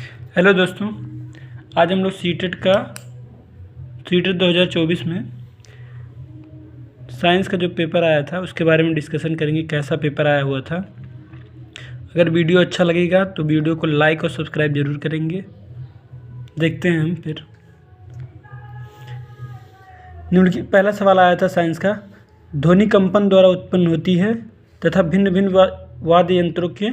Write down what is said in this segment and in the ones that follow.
Hello दोस्तों, आज हम लोग सीटेट 2024 में साइंस का जो पेपर आया था उसके बारे में डिस्कशन करेंगे। कैसा पेपर आया हुआ था। अगर वीडियो अच्छा लगेगा तो वीडियो को लाइक और सब्सक्राइब जरूर करेंगे। देखते हैं हम फिर। निम्नलिखित पहला सवाल आया था साइंस का। ध्वनि कंपन द्वारा उत्पन्न होती है तथा भिन्न भिन्न वाद्य यंत्रों के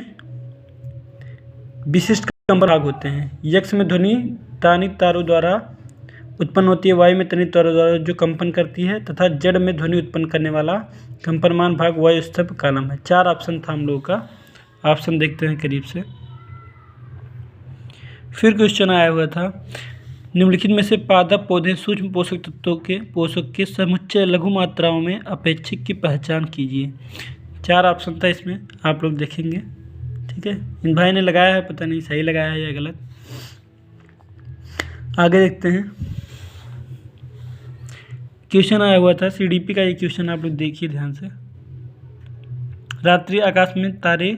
विशिष्ट कंपन भाग होते हैं। यक्ष में ध्वनि तानित तारों द्वारा उत्पन्न होती है, वायु में तनित तारों द्वारा जो कंपन करती है, तथा जड़ में ध्वनि उत्पन्न करने वाला कंपनमान भाग वायु स्तंभ कॉलम है। 4 ऑप्शन था हम लोगों का। ऑप्शन देखते हैं करीब से। फिर क्वेश्चन आया हुआ था, निम्नलिखित में से पादप पौधे सूक्ष्म पोषक तत्वों के पोषक के समुच्चय लघु मात्राओं में अपेक्षिक की पहचान कीजिए। 4 ऑप्शन था इसमें, आप लोग देखेंगे। ठीक है, इन भाई ने लगाया है, पता नहीं सही लगाया है या गलत। आगे देखते हैं। क्वेश्चन आया हुआ था सीडीपी का। ये क्वेश्चन आप लोग देखिए ध्यान से। रात्रि आकाश में तारे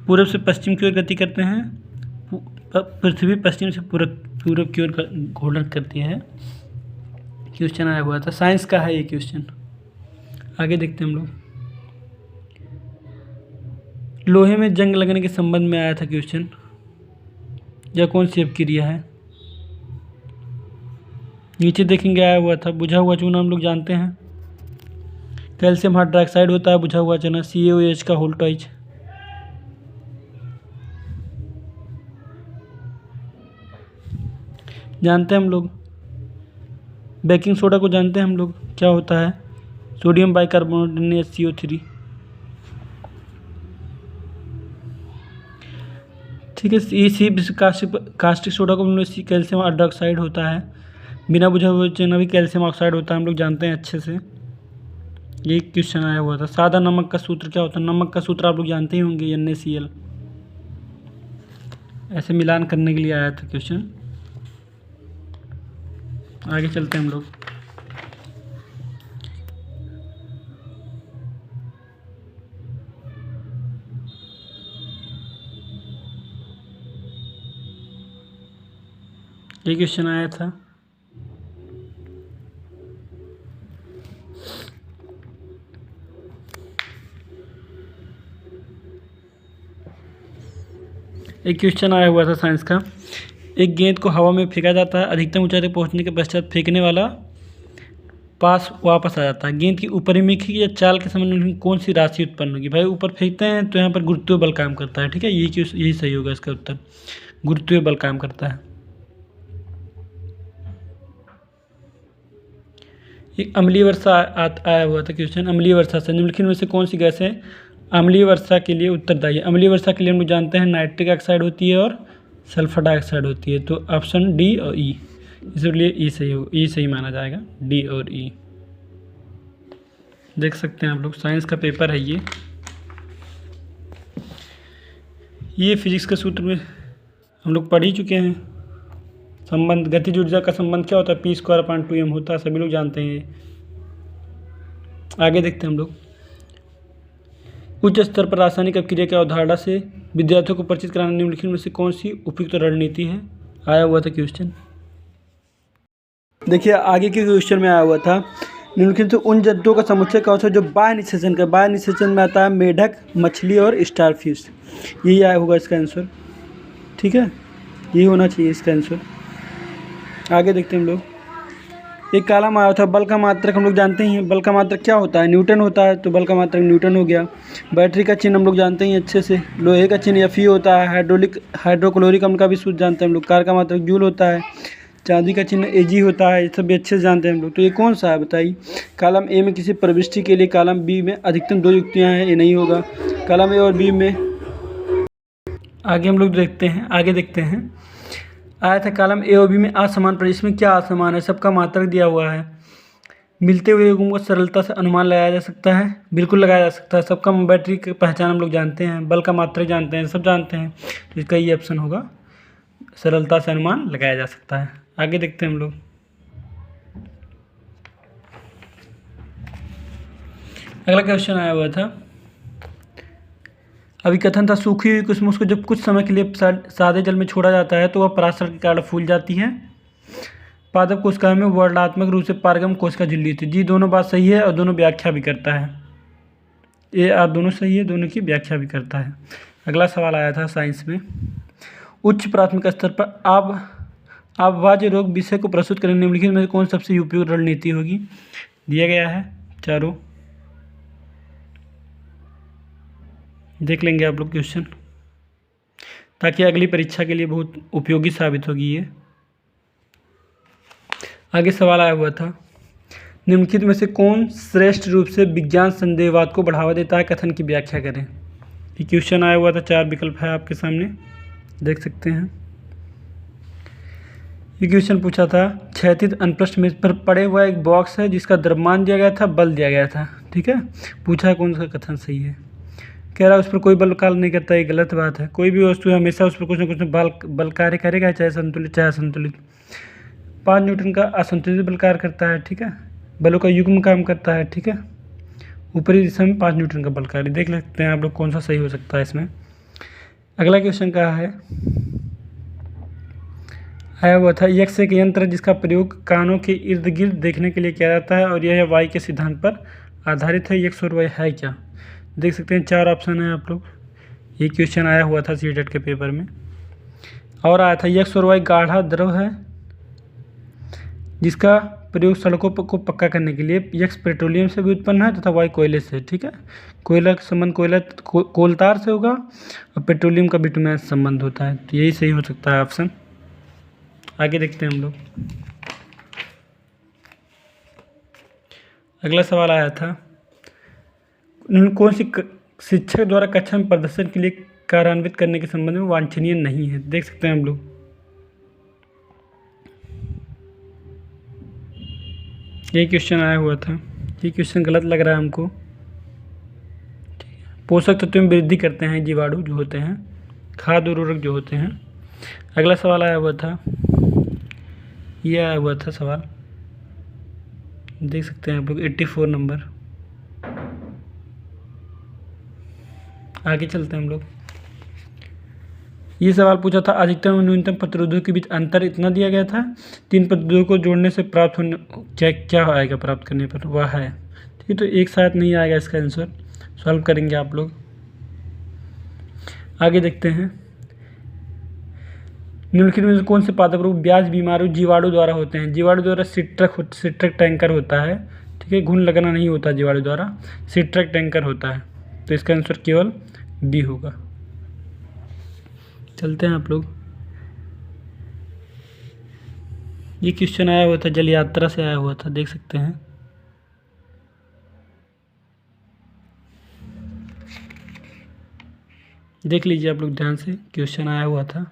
पूरब से पश्चिम की ओर गति करते हैं, पृथ्वी पश्चिम से पूरब की ओर घूर्णन करती है। क्वेश्चन आया हुआ था, साइंस का है ये क्वेश्चन। आगे देखते हैं हम लोग। लोहे में जंग लगने के संबंध में आया था क्वेश्चन। यह कौन सी अपक्रिया है। नीचे देखेंगे आया हुआ था, बुझा हुआ चूना हम लोग जानते हैं। कैल्शियम हाइड्रोक्साइड होता है बुझा हुआ चूना, CaOH का होल्टाइज। जानते हैं हम लोग। बेकिंग सोडा को जानते हैं हम लोग, क्या होता है, सोडियम बाइकार्बोनेट NaCO3। ठीक है, इसी कास्टिक सोडा को हम लोग कैल्शियम हाइड्रोक्साइड होता है। बिना बुझा हुआ चूना भी कैल्शियम ऑक्साइड होता है, हम लोग जानते हैं अच्छे से। ये क्वेश्चन आया हुआ था। सादा नमक का सूत्र क्या होता है। नमक का सूत्र आप लोग जानते ही होंगे, NaCl। ऐसे मिलान करने के लिए आया था क्वेश्चन। आगे चलते हैं हम लोग। ये क्वेश्चन आया था, एक क्वेश्चन आया हुआ था साइंस का। एक गेंद को हवा में फेंका जाता है, अधिकतम ऊंचाई तक पहुंचने के पश्चात फेंकने वाला पास वापस आ जाता है। गेंद की ऊपरीमुखी या चाल के संबंध में कौन सी राशि उत्पन्न होगी। भाई ऊपर फेंकते हैं तो यहाँ पर गुरुत्वीय बल काम करता है। ठीक है, यही सही होगा इसका उत्तर। गुरुत्वीय बल काम करता है। एक अम्लीय वर्षा आया हुआ था क्वेश्चन। अम्लीय वर्षा से निम्नलिखित में से कौन सी गैसें अम्लीय वर्षा के लिए उत्तरदायी है। अम्लीय वर्षा के लिए हम लोग जानते हैं नाइट्रिक ऑक्साइड होती है और सल्फर डाइऑक्साइड होती है। तो ऑप्शन डी और ई, इसलिए ई सही हो, ई सही माना जाएगा, डी और ई। देख सकते हैं आप लोग, साइंस का पेपर है ये फिजिक्स के सूत्र में हम लोग पढ़ ही चुके हैं। संबंध, गतिज ऊर्जा का संबंध क्या होता है, P²/2m होता है, सभी लोग जानते हैं। आगे देखते हैं हम लोग। उच्च स्तर पर रासायनिक अपक्रिया की अवधारणा से विद्यार्थियों को परिचित कराने निम्नलिखित में से कौन सी उपयुक्त रणनीति है। आया हुआ था क्वेश्चन। देखिए आगे के क्वेश्चन में आया हुआ था, निम्नलिखित से उन जंतुओं का समुच्चय का होता है जो बाह्य निषेचन का। बाह्य निषेचन में आता है मेढक, मछली और स्टारफिश। यही आया होगा इसका आंसर। ठीक है, यही होना चाहिए इसका आंसर। आगे देखते हैं हम लोग। एक कॉलम आया था, बल का मात्रक हम लोग जानते ही हैं। बल का मात्रक क्या होता है, न्यूटन होता है, तो बल का मात्रक न्यूटन हो गया। बैटरी का चिन्ह हम लोग जानते ही अच्छे से, लोहे का चिन्ह Fe होता है। हाइड्रोक्लोरिक अम्ल का भी सूत्र जानते हैं हम लोग, कार का मात्रक जूल होता है। चांदी का चिन्ह Ag होता है, ये सब भी अच्छे से जानते हैं हम लोग। तो ये कौन सा है बताइए। कॉलम ए में किसी प्रविष्टि के लिए कॉलम बी में अधिकतम 2 युक्तियाँ हैं, ये नहीं होगा। कॉलम ए और बी में आगे हम लोग देखते हैं। आगे देखते हैं, आया था कॉलम ए और बी में असमान पर। इसमें क्या असमान है, सबका मात्रक दिया हुआ है। मिलते हुए युग्मों को सरलता से अनुमान लगाया जा सकता है, बिल्कुल लगाया जा सकता है। सबका बैटरी की पहचान हम लोग जानते हैं, बल का मात्रक जानते हैं, सब जानते हैं। तो इसका ये ऑप्शन होगा, सरलता से अनुमान लगाया जा सकता है। आगे देखते हैं हम लोग। अगला क्वेश्चन आया हुआ था, अभिकथन था, सूखी हुई कुसुम को जब कुछ समय के लिए सादे जल में छोड़ा जाता है तो वह पराशर के कारण फूल जाती है। पादप कोशिका में वर्णात्मक रूप से पारगम कोशिका झिल्ली थी। जी दोनों बात सही है और दोनों व्याख्या भी करता है। ये आप दोनों सही है, दोनों की व्याख्या भी करता है। अगला सवाल आया था साइंस में, उच्च प्राथमिक स्तर पर आवाज़ रोग विषय को प्रस्तुत करने निम्नलिखित में कौन सबसे उपयुक्त रणनीति होगी। दिया गया है चारों, देख लेंगे आप लोग क्वेश्चन, ताकि अगली परीक्षा के लिए बहुत उपयोगी साबित होगी ये। आगे सवाल आया हुआ था, निम्नलिखित में से कौन श्रेष्ठ रूप से विज्ञान संदेहवाद को बढ़ावा देता है, कथन की व्याख्या करें। ये क्वेश्चन आया हुआ था, 4 विकल्प है आपके सामने, देख सकते हैं। ये क्वेश्चन पूछा था, क्षैतिज अनुप्रस्थ मेज पर पड़े हुआ एक बॉक्स है जिसका द्रव्यमान दिया गया था, बल दिया गया था, ठीक है। पूछा है कौन सा कथन सही है। कह रहा है उस पर कोई बल कार्य नहीं करता, ये गलत बात है। कोई भी वस्तु है हमेशा उस पर कुछ न कुछ बल कार्य करेगा, चाहे संतुलित चाहे असंतुलित। 5 न्यूटन का असंतुलित बल कार्य करता है, ठीक है। बलों का युग्म काम करता है, ठीक है। ऊपरी दिशा में 5 न्यूटन का बल कार्य, देख लेते हैं आप लोग कौन सा सही हो सकता है इसमें। अगला क्वेश्चन कहा है, आया हुआ था, यक्ष एक यंत्र जिसका प्रयोग कानों के इर्द गिर्द देखने के लिए किया जाता है और यह वाई के सिद्धांत पर आधारित है। यक्ष और वाई है क्या। देख सकते हैं 4 ऑप्शन है आप लोग। ये क्वेश्चन आया हुआ था सीटेट के पेपर में। और आया था, यक्ष और वाई गाढ़ा द्रव है जिसका प्रयोग सड़कों को पक्का करने के लिए। यक्ष पेट्रोलियम से भी उत्पन्न है तथा वाई कोयले से, ठीक है। कोयला का संबंध कोलतार से होगा और पेट्रोलियम का बिटुमेन से संबंध होता है, तो यही सही हो सकता है ऑप्शन। आगे देखते हैं हम लोग। अगला सवाल आया था, कौन सी शिक्षक द्वारा कक्षा में प्रदर्शन के लिए कार्यान्वित करने के संबंध में वांछनीय नहीं है। देख सकते हैं हम लोग। ये क्वेश्चन आया हुआ था, ये क्वेश्चन गलत लग रहा है हमको। पोषक तत्व में वृद्धि करते हैं जीवाणु जो होते हैं, खाद्य उर्वरक जो होते हैं। अगला सवाल आया हुआ था, ये आया हुआ था सवाल, देख सकते हैं आप लोग 84 नंबर। आगे चलते हैं हम लोग। ये सवाल पूछा था, अधिकतम और न्यूनतम प्रतिरोधों के बीच अंतर इतना दिया गया था, 3 प्रतिरोधों को जोड़ने से प्राप्त होने क्या आएगा प्राप्त करने पर, वह है, ठीक है। तो एक साथ नहीं आएगा इसका आंसर, सॉल्व करेंगे आप लोग। आगे देखते हैं, निम्नलिखित में से कौन से पादप रोग ब्याज बीमारी जीवाणु द्वारा होते हैं। जीवाणु द्वारा सिट्रक टैंकर होता है, ठीक है। घुन लगना नहीं होता जीवाणु द्वारा, सिट्रक टैंकर होता है, तो इसका आंसर केवल डी होगा। चलते हैं आप लोग। ये क्वेश्चन आया हुआ था, जल यात्रा से आया हुआ था, देख सकते हैं। देख लीजिए आप लोग ध्यान से, क्वेश्चन आया हुआ था।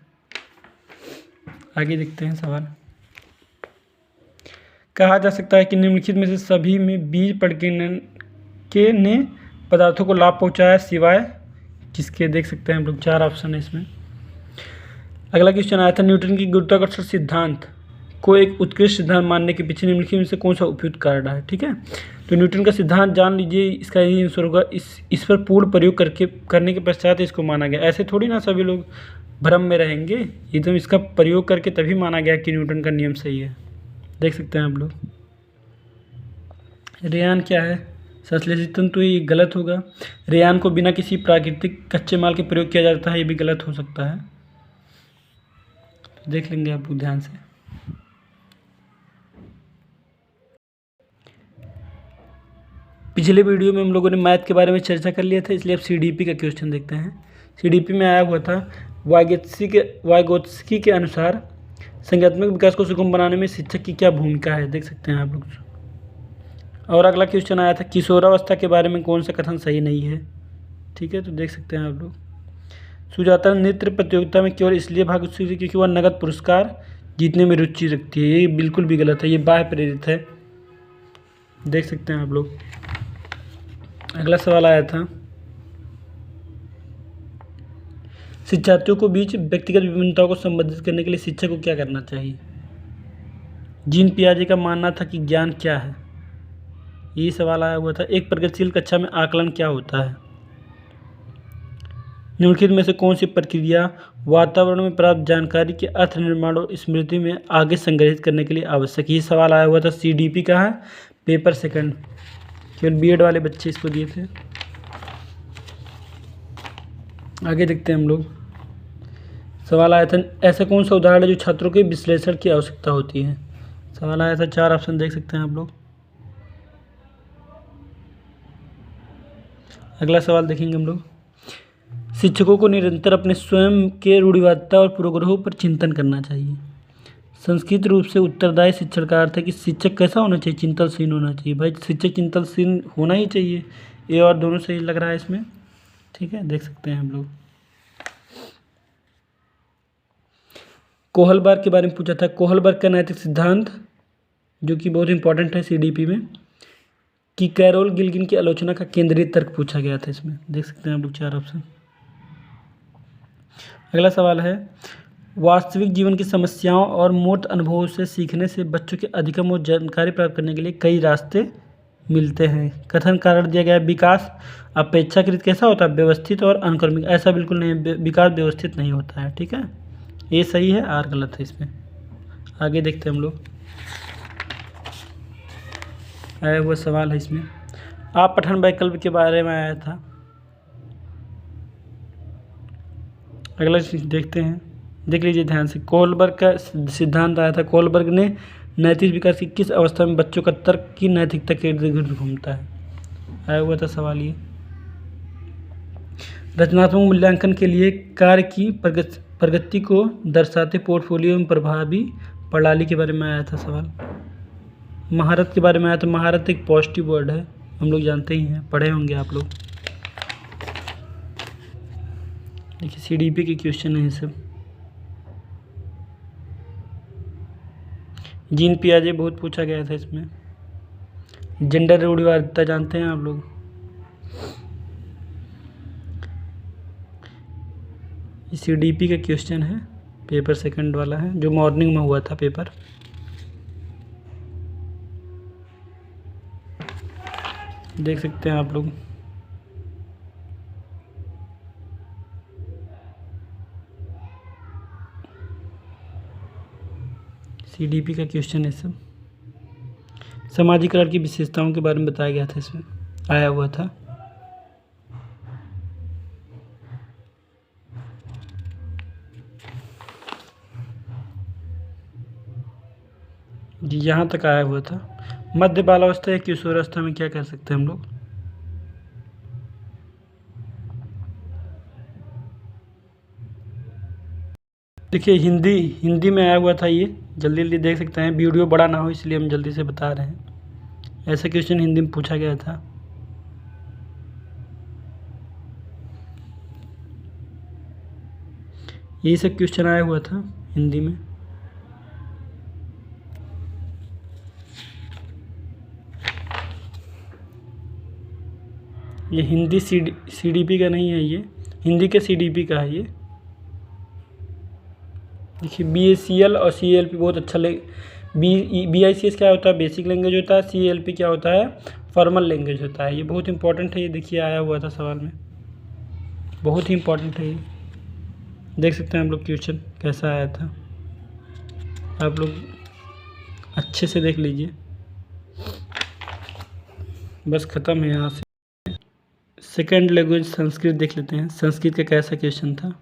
आगे देखते हैं सवाल। कहा जा सकता है कि निम्नलिखित में से सभी में बीज प्रकीर्णन के ने पदार्थों को लाभ पहुंचाया सिवाय किसके। देख सकते हैं हम लोग, 4 ऑप्शन है इसमें। अगला क्वेश्चन आया था, न्यूटन की गुरुत्वाकर्षण सिद्धांत को एक उत्कृष्ट सिद्धांत मानने के पीछे निम्नलिखित में से कौन सा उपयुक्त कारण है, ठीक है। तो न्यूटन का सिद्धांत जान लीजिए, इसका यही आंसर होगा। इस पर पूर्ण प्रयोग करने के पश्चात इसको माना गया। ऐसे थोड़ी ना सभी लोग भ्रम में रहेंगे, एकदम इसका प्रयोग करके तभी माना गया कि न्यूटन का नियम सही है। देख सकते हैं आप लोग। रेयान क्या है, संश्लेषित तंतु, ये गलत होगा। रेयान को बिना किसी प्राकृतिक कच्चे माल के प्रयोग किया जाता है, ये भी गलत हो सकता है। देख लेंगे आप लोग ध्यान से। पिछले वीडियो में हम लोगों ने मैथ के बारे में चर्चा कर लिया था, इसलिए अब सीडीपी का क्वेश्चन देखते हैं। सीडीपी में आया हुआ था, वाइगोत्स्की के अनुसार संज्ञात्मक विकास को सुगम बनाने में शिक्षक की क्या भूमिका है। देख सकते हैं आप लोग। और अगला क्वेश्चन आया था, किशोरावस्था के बारे में कौन सा कथन सही नहीं है, ठीक है। तो देख सकते हैं आप लोग। सुजाता नृत्य प्रतियोगिता में केवल इसलिए भाग उत्सुक क्योंकि वह नगद पुरस्कार जीतने में रुचि रखती है, ये बिल्कुल भी गलत है, ये बाह्य प्रेरित है। देख सकते हैं आप लोग। अगला सवाल आया था, शिक्षार्थियों को बीच व्यक्तिगत विभिन्नताओं को संबोधित करने के लिए शिक्षक को क्या करना चाहिए। जीन पियाजे का मानना था कि ज्ञान क्या है, ये सवाल आया हुआ था। एक प्रगतिशील कक्षा में आकलन क्या होता है। निम्नलिखित में से कौन सी प्रक्रिया वातावरण में प्राप्त जानकारी के अर्थ निर्माण और स्मृति में आगे संग्रहित करने के लिए आवश्यक है? ये सवाल आया हुआ था CDP का है, पेपर सेकंड, केवल B.Ed वाले बच्चे इसको दिए थे। आगे देखते हैं हम लोग। सवाल आया था ऐसा कौन सा उदाहरण है जो छात्रों के विश्लेषण की आवश्यकता होती है? सवाल आया था, 4 ऑप्शन देख सकते हैं आप लोग। अगला सवाल देखेंगे हम लोग। शिक्षकों को निरंतर अपने स्वयं के रूढ़िवादिता और पूर्वग्रहों पर चिंतन करना चाहिए। संस्कृत रूप से उत्तरदायी शिक्षण का अर्थ है कि शिक्षक कैसा होना चाहिए? चिंतनशील होना चाहिए। भाई शिक्षक चिंतनशील होना ही चाहिए। ये और दोनों सही लग रहा है इसमें, ठीक है, देख सकते हैं हम लोग। कोहलबर्ग के बारे में पूछा था। कोहलबर्ग का नैतिक सिद्धांत, जो कि बहुत इंपॉर्टेंट है CDP में, कि कैरोल गिल्किन की आलोचना का केंद्रीय तर्क पूछा गया था इसमें, देख सकते हैं आप लोग 4 ऑप्शन। अगला सवाल है, वास्तविक जीवन की समस्याओं और मूर्त अनुभवों से सीखने से बच्चों के अधिगम और जानकारी प्राप्त करने के लिए कई रास्ते मिलते हैं। कथन कारण दिया गया है, विकास अपेक्षाकृत कैसा होता है? व्यवस्थित और अनुक्रमिक। ऐसा बिल्कुल नहीं, विकास व्यवस्थित नहीं होता है, ठीक है, ये सही है, आर गलत है इसमें। आगे देखते हैं हम लोग। आया हुआ सवाल है इसमें, आप पठन वैकल्प के बारे में आया था। अगला देखते हैं, देख लीजिए ध्यान से। कोहलबर्ग का सिद्धांत आया था। कोहलबर्ग ने नैतिक विकास की किस अवस्था में बच्चों का तर्क की नैतिकता के इर्द गिर्द घूमता है? आया हुआ था सवाल ये। रचनात्मक मूल्यांकन के लिए कार्य की प्रगति को दर्शाते पोर्टफोलियो में प्रभावी प्रणाली के बारे में आया था सवाल। महारत के बारे में आया था। महारत एक पॉजिटिव वर्ड है, हम लोग जानते ही हैं, पढ़े होंगे आप लोग। देखिए CDP के क्वेश्चन है ये सब। जीन पियाजे बहुत पूछा गया था इसमें। जेंडर रूढ़िवादिता जानते हैं आप लोग। CDP का क्वेश्चन है, पेपर सेकंड वाला है, जो मॉर्निंग में हुआ था पेपर। देख सकते हैं आप लोग। CDP का क्वेश्चन है सब। समाजीकरण की विशेषताओं के बारे में बताया गया था इसमें, आया हुआ था। जी यहाँ तक आया हुआ था। मध्य बालावस्था या किशोरावस्था में क्या कर सकते हैं हम लोग? देखिए हिंदी में आया हुआ था ये, जल्दी जल्दी देख सकते हैं, वीडियो बड़ा ना हो इसलिए हम जल्दी से बता रहे हैं। ऐसा क्वेश्चन हिंदी में पूछा गया था। यही सब क्वेश्चन आया हुआ था हिंदी में। ये हिंदी CDP का नहीं है, ये हिंदी के CDP का है ये। देखिए BACL और CALP बहुत अच्छा BICS क्या होता है? बेसिक लैंग्वेज होता है। CALP क्या होता है? फॉर्मल लैंग्वेज होता है। ये बहुत इंपॉर्टेंट है, ये देखिए आया हुआ था सवाल में, बहुत ही इंपॉर्टेंट है ये। देख सकते हैं हम लोग क्वेश्चन कैसा आया था, आप लोग अच्छे से देख लीजिए। बस ख़त्म है यहाँ से। सेकेंड लैंग्वेज संस्कृत देख लेते हैं। संस्कृत का कैसा क्वेश्चन था?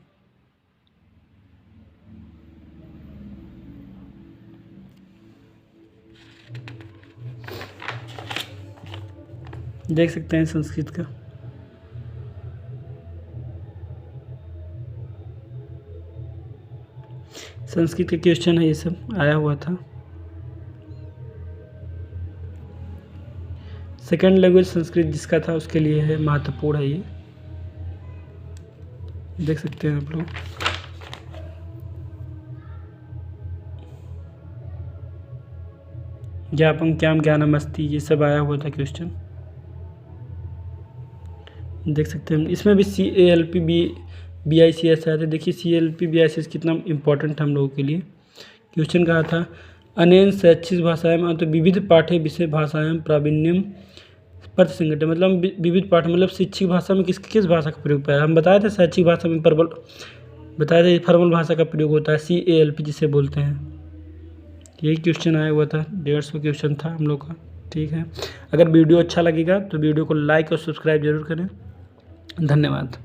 देख सकते हैं संस्कृत का। संस्कृत का क्वेश्चन है, ये सब आया हुआ था। सेकेंड लैंग्वेज संस्कृत जिसका था उसके लिए है, महत्वपूर्ण है ये, देख सकते हैं आप लोग। ज्ञापन क्याम ज्ञानमस्ति, ये सब आया हुआ था क्वेश्चन, देख सकते हैं। इसमें भी CALP BICS आया था। देखिए CALP BICS कितना इंपॉर्टेंट है हम लोगों के लिए। क्वेश्चन कहा था, अनेन शैक्षिक भाषाएं तो विविध पाठ्य विषय भाषाएं प्रावीण्यम प्रति संगठन मतलब विविध पाठ मतलब शैक्षिक भाषा में किस भाषा का प्रयोग पाया, हम बताए थे शैक्षिक भाषा में प्रबल बताया था फॉर्मल भाषा का प्रयोग होता है CALP जिसे बोलते हैं। यही क्वेश्चन आया हुआ था, 150 क्वेश्चन था हम लोग का। ठीक है, अगर वीडियो अच्छा लगेगा तो वीडियो को लाइक और सब्सक्राइब जरूर करें। धन्यवाद।